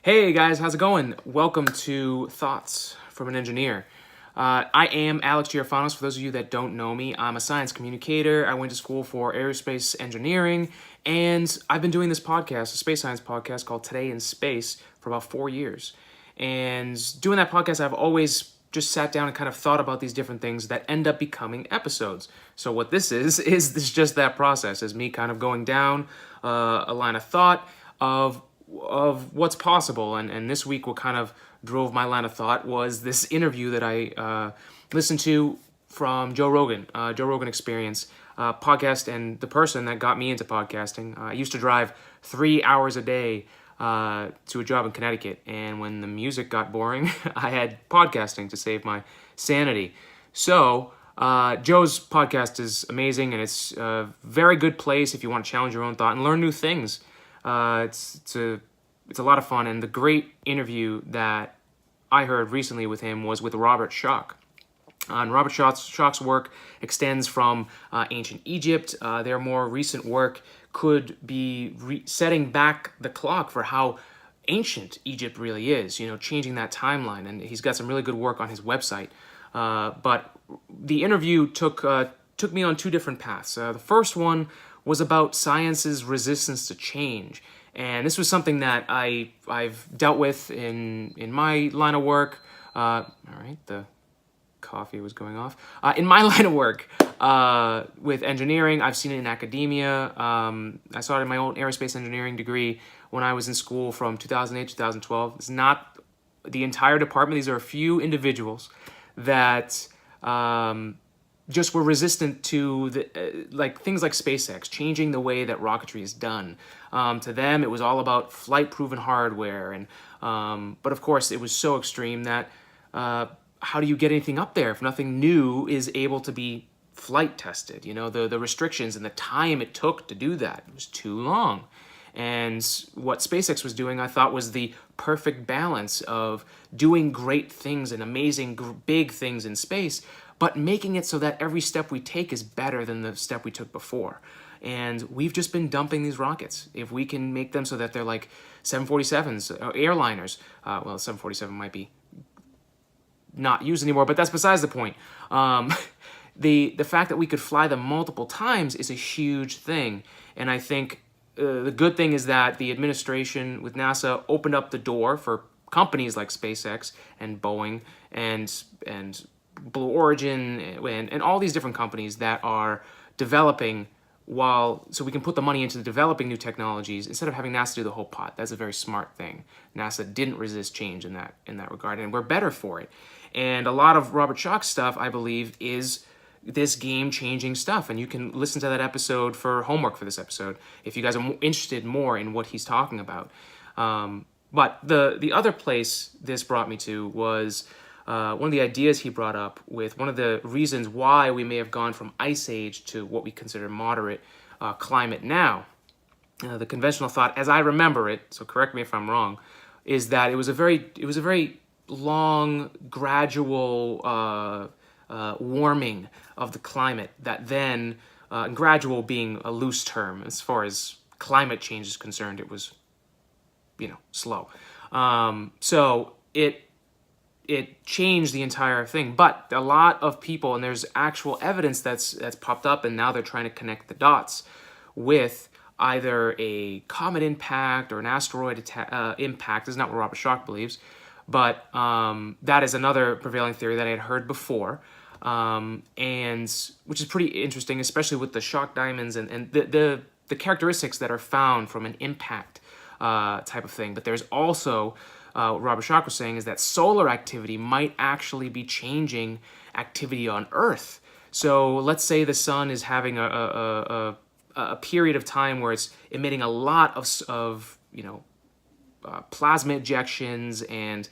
Hey guys, how's it going? Welcome to Thoughts from an Engineer. I am Alex Giafanos. For those of you that don't know me, I'm a science communicator. I went to school for aerospace engineering, and I've been doing this podcast, a space science podcast called Today in Space, for about 4 years. And doing that podcast, I've always just sat down and kind of thought about these different things that end up becoming episodes. So what this is this just that process, is me kind of going down a line of thought of what's possible. And this week, what kind of drove my line of thought was this interview that I listened to from Joe Rogan, Joe Rogan Experience podcast, and the person that got me into podcasting. I used to drive 3 hours a day to a job in Connecticut, and when the music got boring, I had podcasting to save my sanity. So Joe's podcast is amazing, and it's a very good place if you want to challenge your own thought and learn new things. It's a lot of fun, and the great interview that I heard recently with him was with Robert Schoch. And Robert Schoch's work extends from ancient Egypt. Their more recent work could be setting back the clock for how ancient Egypt really is, changing that timeline. And he's got some really good work on his website. But the interview took me on two different paths. The first one was about science's resistance to change. And this was something that I've dealt with in my line of work. All right, the coffee was going off. In my line of work with engineering, I've seen it in academia. I saw it in my own aerospace engineering degree when I was in school from 2008 to 2012. It's not the entire department. These are a few individuals that just were resistant to things like SpaceX, changing the way that rocketry is done. To them, it was all about flight-proven hardware, and but of course, it was so extreme that how do you get anything up there if nothing new is able to be flight tested? The restrictions and the time it took to do that, it was too long. And what SpaceX was doing, I thought, was the perfect balance of doing great things and amazing big things in space, but making it so that every step we take is better than the step we took before. And we've just been dumping these rockets. If we can make them so that they're like 747s, or airliners, 747 might be not used anymore, but that's besides the point. The fact that we could fly them multiple times is a huge thing. And I think the good thing is that the administration with NASA opened up the door for companies like SpaceX and Boeing and Blue Origin and all these different companies that are developing, so we can put the money into developing new technologies instead of having NASA do the whole pot. That's a very smart thing. NASA didn't resist change in that regard, and we're better for it. And a lot of Robert Schoch's stuff, I believe, is this game-changing stuff, and you can listen to that episode for homework for this episode if you guys are interested more in what he's talking about. But the other place this brought me to was one of the ideas he brought up with one of the reasons why we may have gone from ice age to what we consider moderate climate now. The conventional thought, as I remember it, so correct me if I'm wrong, is that it was a very long, gradual warming of the climate that then, gradual being a loose term, as far as climate change is concerned, it was, slow. So it changed the entire thing. But a lot of people, and there's actual evidence that's popped up, and now they're trying to connect the dots with either a comet impact or an asteroid impact. This is not what Robert Schoch believes, but that is another prevailing theory that I had heard before, and which is pretty interesting, especially with the Schoch diamonds and the characteristics that are found from an impact type of thing. But there's also what Robert Schoch was saying is that solar activity might actually be changing activity on Earth. So let's say the sun is having a period of time where it's emitting a lot of plasma ejections and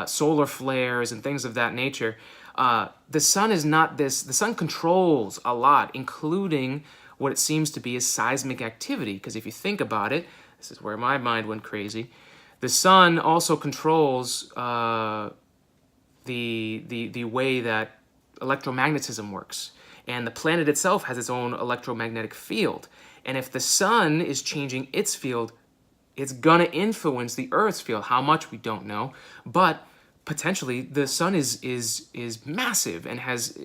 solar flares and things of that nature. The sun is not this. The sun controls a lot, including what it seems to be is seismic activity. Because if you think about it, this is where my mind went crazy. The sun also controls the way that electromagnetism works. And the planet itself has its own electromagnetic field. And if the sun is changing its field, It's gonna influence the Earth's field. How much, we don't know, but potentially the sun is massive and has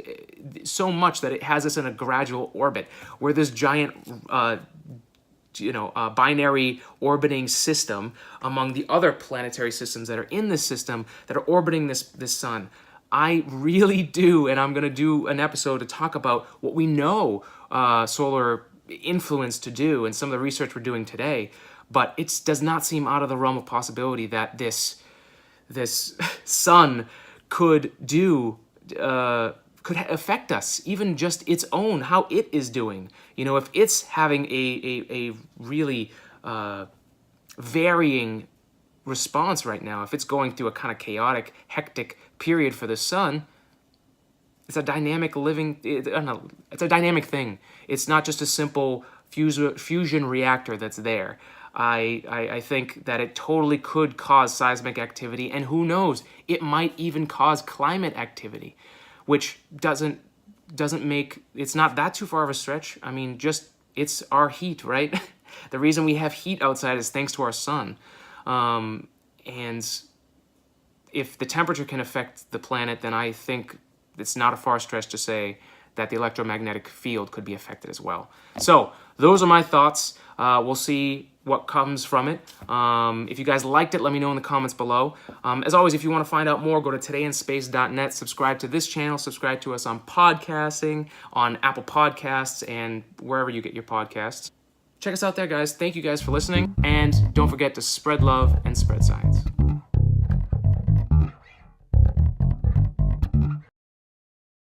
so much that it has us in a gradual orbit where this giant binary orbiting system among the other planetary systems that are in this system that are orbiting this sun. I really do, and I'm going to do an episode to talk about what we know solar influence to do and some of the research we're doing today, but it does not seem out of the realm of possibility that this sun could affect us, even just its own, how it is doing. If it's having a really varying response right now, if it's going through a kind of chaotic, hectic period for the sun, it's a dynamic it's a dynamic thing. It's not just a simple fusion reactor that's there. I think that it totally could cause seismic activity, and who knows, it might even cause climate activity, which doesn't make, it's not that too far of a stretch. I mean, it's our heat, right? The reason we have heat outside is thanks to our sun. And if the temperature can affect the planet, then I think it's not a far stretch to say that the electromagnetic field could be affected as well. So those are my thoughts. We'll see what comes from it. If you guys liked it, let me know in the comments below. As always, if you want to find out more, go to todayinspace.net, subscribe to this channel, subscribe to us on podcasting, on Apple Podcasts, and wherever you get your podcasts. Check us out there, guys. Thank you guys for listening, and don't forget to spread love and spread science.